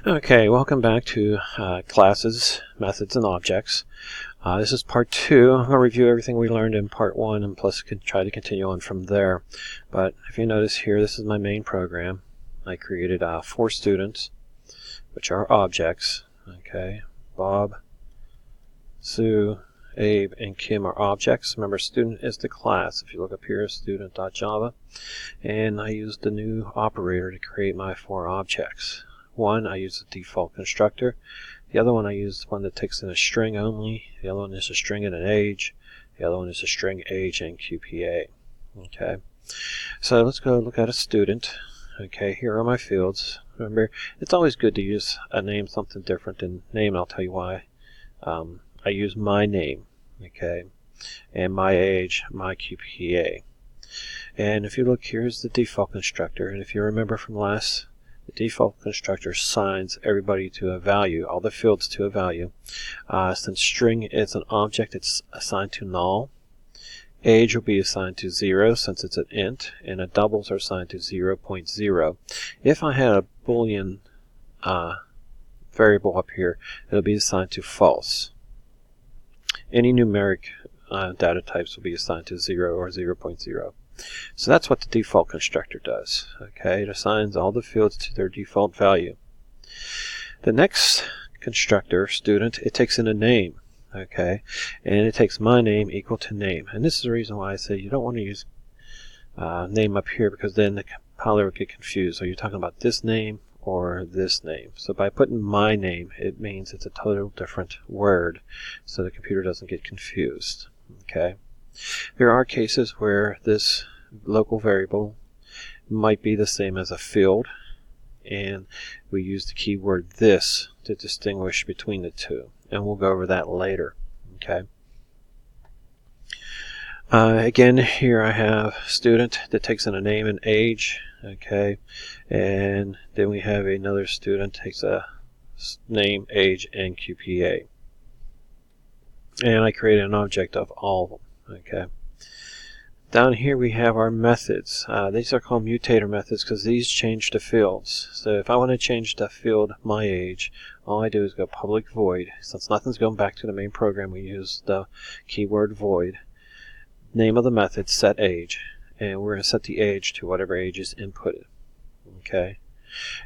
Okay, welcome back to classes, methods, and objects. This is part 2. I'm going to review everything we learned in part 1 and plus try to continue on from there. But if you notice here, this is my main program. I created 4 students, which are objects. Okay, Bob, Sue, Abe, and Kim are objects. Remember, student is the class. If you look up here, student.java. And I used the new operator to create my 4 objects. One, I use the default constructor. The other one, I use one that takes in a string only. The other one is a string and an age. The other one is a string, age, and QPA. Okay, so let's go look at a student. Okay, here are my fields. Remember, it's always good to use a name something different than name. I'll tell you why. I use my name, okay, and my age, my QPA. And if you look, here's the default constructor. And if you remember from last, the default constructor assigns everybody to a value, all the fields to a value. Since string is an object, it's assigned to null. Age will be assigned to 0 since it's an int, and doubles are assigned to 0.0. If I had a Boolean variable up here, it'll be assigned to false. Any numeric data types will be assigned to 0 or 0.0. So that's what the default constructor does. Okay, it assigns all the fields to their default value. The next constructor, student, it takes in a name. Okay, and it takes my name equal to name. And this is the reason why I say you don't want to use name up here, because then the compiler will get confused. Are you talking about this name or this name? So by putting my name, it means it's a total different word, so the computer doesn't get confused. Okay. There are cases where this local variable might be the same as a field, and we use the keyword this to distinguish between the two, and we'll go over that later. Okay. Again, here I have student that takes in a name and age. Okay, and then we have another student takes a name, age, and QPA, and I created an object of all of them. Okay. Down here we have our methods. These are called mutator methods because these change the fields. So if I want to change the field my age, all I do is go public void. Since nothing's going back to the main program, we use the keyword void. Name of the method, set age. And we're going to set the age to whatever age is inputted. Okay.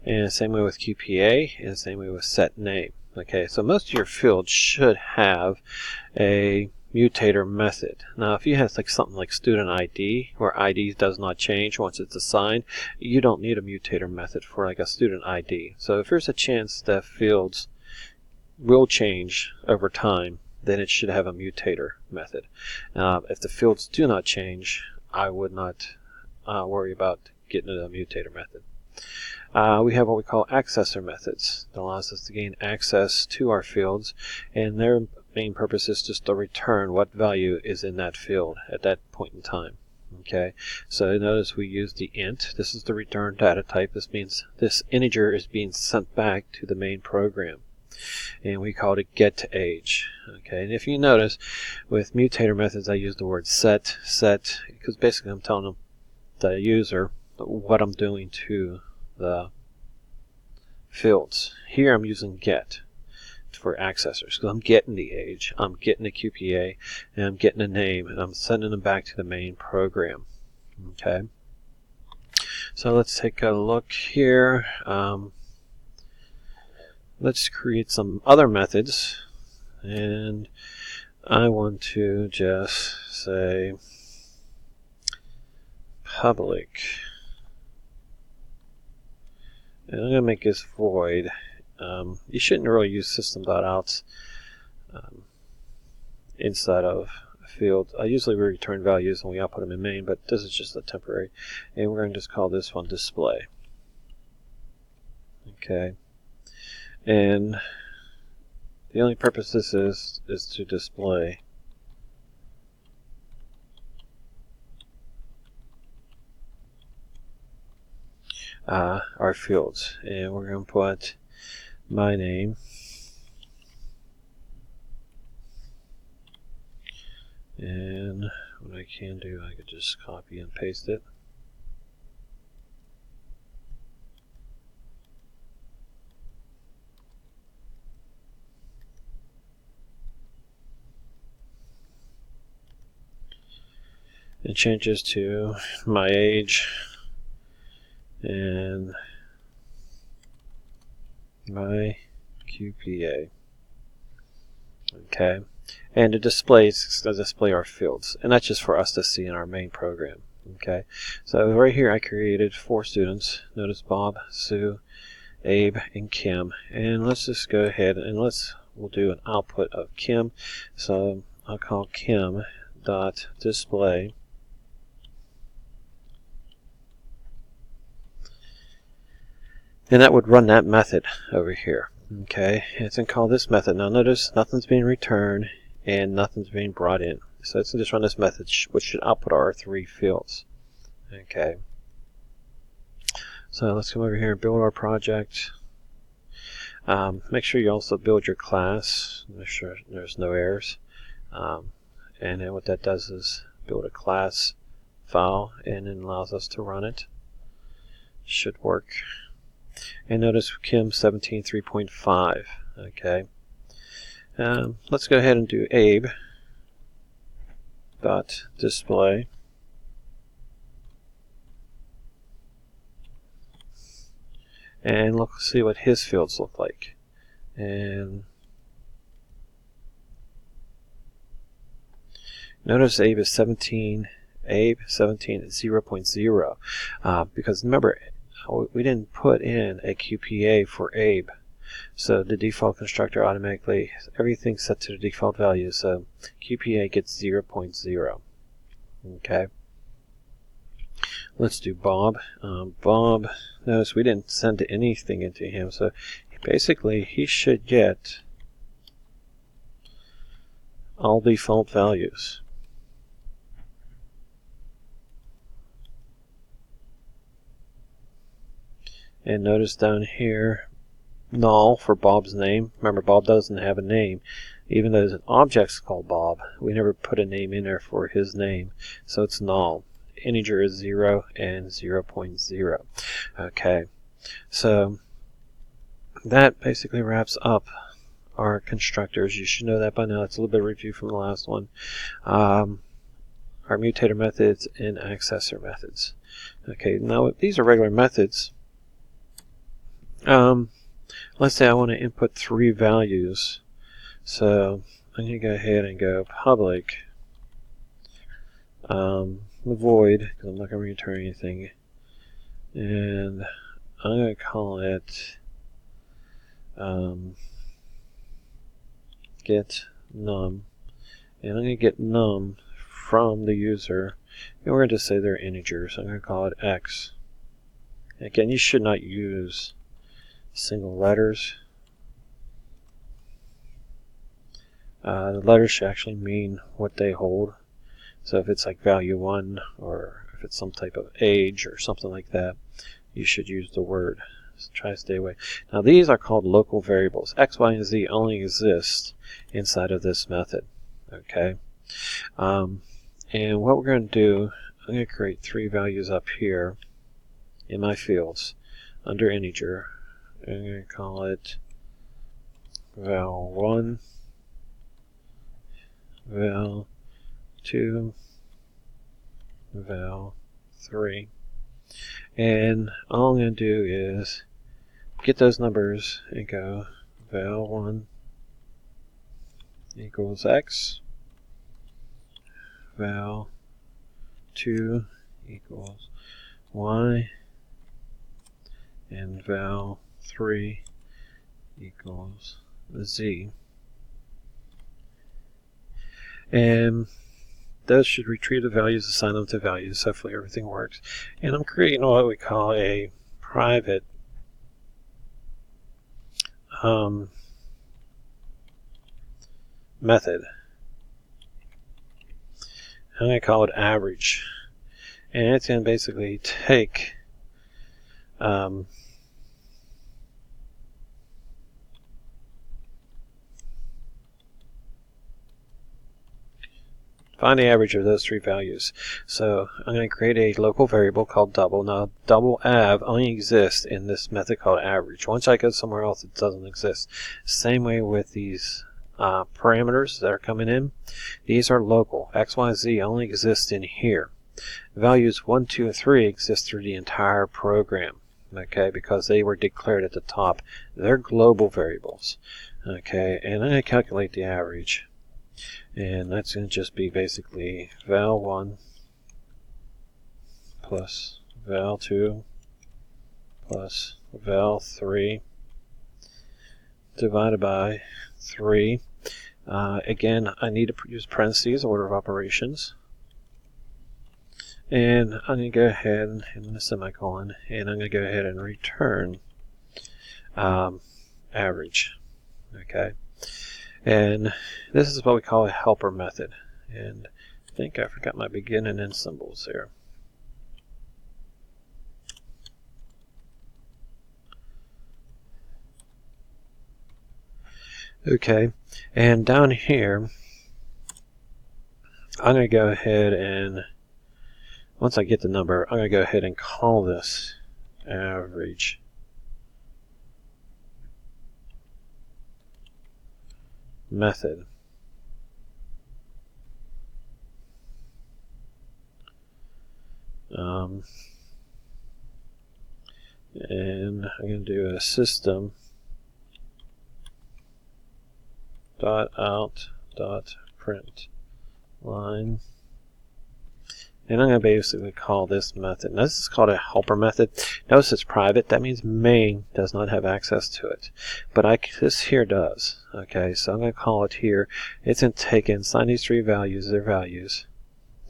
And same way with QPA, and same way with set name. Okay, so most of your fields should have a mutator method. Now if you have like something like student ID, where ID does not change once it's assigned, you don't need a mutator method for like a student ID. So if there's a chance that fields will change over time, then it should have a mutator method. If the fields do not change, I would not worry about getting a mutator method. We have what we call accessor methods that allows us to gain access to our fields, and their main purpose is just to return what value is in that field at that point in time. Okay, so notice we use the int. This is the return data type. This means this integer is being sent back to the main program, and we call it getAge. Okay, and if you notice with mutator methods, I use the word set, because basically I'm telling the user what I'm doing to the fields. Here I'm using get for accessors because I'm getting the age, I'm getting the QPA, and I'm getting a name, and I'm sending them back to the main program. Okay, so let's take a look here. Let's create some other methods, and I want to just say public, and I'm going to make this void. You shouldn't really use system.out inside of a field. Usually we return values and we output them in main, but this is just a temporary. And we're going to just call this one display. Okay. And the only purpose this is to display our fields. And we're going to put my name, and what I can do, I could just copy and paste it. It changes to my age and my QPA. Okay, and it displays to display our fields, and that's just for us to see in our main program. Okay, so right here I created 4 students. Notice Bob, Sue, Abe, and Kim. And let's just go ahead and we'll do an output of Kim. So I'll call Kim dot display. And that would run that method over here. Okay, it's going to call this method. Now notice nothing's being returned and nothing's being brought in. So it's going to just run this method, which should output our 3 fields. Okay. So let's come over here and build our project. Make sure you also build your class. Make sure there's no errors. And then what that does is build a class file and it allows us to run it. Should work. And notice Kim 17.3.5. Okay. Let's go ahead and do Abe dot display. And see what his fields look like. And notice Abe is 17. Abe 17 is 0.0. Because remember, we didn't put in a QPA for Abe. So the default constructor automatically, everything's set to the default value. So QPA gets 0.0. Okay. Let's do Bob. Bob, notice we didn't send anything into him, so basically he should get all default values. And notice down here, null for Bob's name. Remember, Bob doesn't have a name. Even though there's an object called Bob, we never put a name in there for his name, so it's null. Integer is 0 and 0.0. Okay, so that basically wraps up our constructors. You should know that by now. It's a little bit of review from the last one. Our mutator methods and accessor methods. Okay, now these are regular methods. Let's say I want to input 3 values. So I'm going to go ahead and go public void, because I'm not going to return anything, and I'm going to call it get num, and I'm going to get num from the user, and we're going to say they're integers. I'm going to call it x. Again, you should not use single letters. The letters should actually mean what they hold. So if it's like value 1, or if it's some type of age or something like that, you should use the word. So try to stay away. Now these are called local variables. X, Y, and Z only exist inside of this method. Okay. And what we're going to do, I'm going to create 3 values up here in my fields under integer. I'm going to call it val1, val2, val3, and all I'm going to do is get those numbers and go val1 equals x, val2 equals y, and val3 equals z. And those should retrieve the values, assign them to values. Hopefully everything works. And I'm creating what we call a private method. I'm going to call it average. And it's going to basically take find the average of those 3 values. So I'm going to create a local variable called double. Now double av only exists in this method called average. Once I go somewhere else, it doesn't exist. Same way with these parameters that are coming in. These are local. X, Y, Z only exists in here. Values 1, 2, and 3 exist through the entire program, okay, because they were declared at the top. They're global variables, okay, and I'm going to calculate the average, and that's going to just be basically val1 plus val2 plus val3 divided by 3. Again, I need to use parentheses, order of operations. And I'm going to go ahead and a semicolon, and I'm going to go ahead and return average. Okay, and this is what we call a helper method. And I think I forgot my begin and end symbols here. Okay, and down here, I'm going to go ahead and, once I get the number, I'm going to go ahead and call this average. Method. And I'm going to do a system dot out dot print line, and I'm going to basically call this method. Now this is called a helper method. Notice it's private. That means main does not have access to it, but this here does. Okay, so I'm going to call it here. It's in take in, assign these 3 values, their values.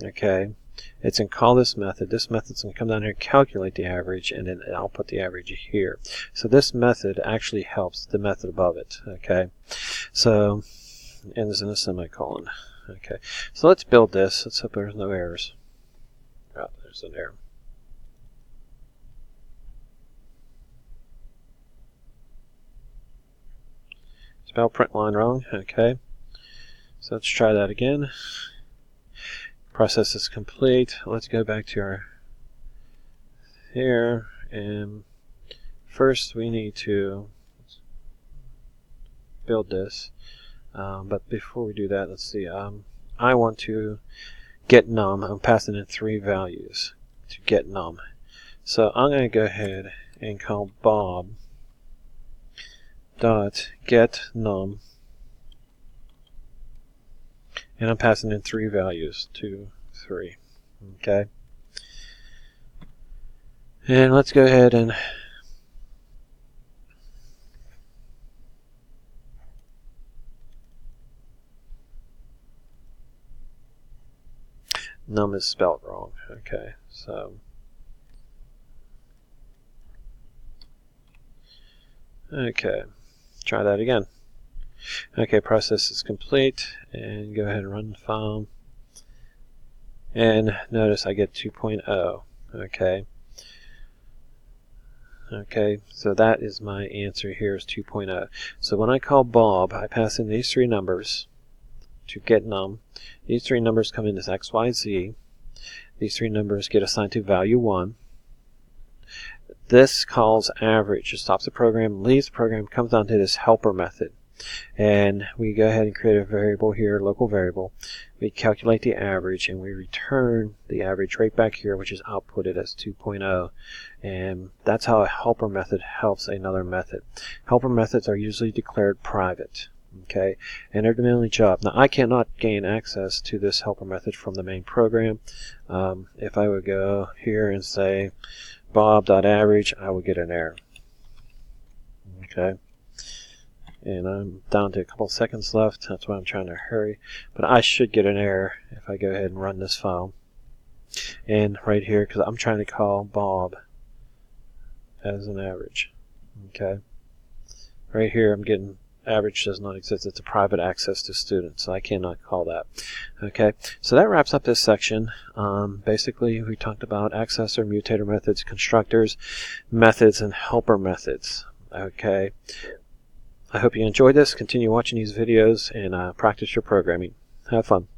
Okay, it's in call this method. This method's going to come down here and calculate the average, and then I'll put the average here. So this method actually helps the method above it. Okay, so ends in a semicolon. Okay, so let's build this. Let's hope there's no errors. Oh, there's an error. Spell print line wrong. Okay, so let's try that again. Process is complete. Let's go back to our here, and first we need to build this. But before we do that, let's see. I want to get num. I'm passing in 3 values to get num. So I'm going to go ahead and call Bob dot get num, and I'm passing in 3 values, 2, 3. Okay, and let's go ahead and num is spelled wrong. Okay, so okay, try that again. Okay, process is complete, and go ahead and run the file, and notice I get 2.0. Okay, okay, so that is my answer here, is 2.0. So when I call Bob, I pass in these 3 numbers to get num. These 3 numbers come in as X, Y, Z. These 3 numbers get assigned to value 1. This calls average. It stops the program, leaves the program, comes down to this helper method. And we go ahead and create a variable here, local variable. We calculate the average, and we return the average right back here, which is outputted as 2.0. And that's how a helper method helps another method. Helper methods are usually declared private. Okay, and they're the only job. Now I cannot gain access to this helper method from the main program. If I would go here and say bob.average, I would get an error. Okay, and I'm down to a couple seconds left. That's why I'm trying to hurry, but I should get an error if I go ahead and run this file. And right here, because I'm trying to call Bob as an average. Okay, right here I'm getting average does not exist. It's a private access to students, so I cannot call that. Okay, so that wraps up this section. Basically, we talked about accessor, mutator methods, constructors, methods, and helper methods. Okay, I hope you enjoyed this. Continue watching these videos and practice your programming. Have fun.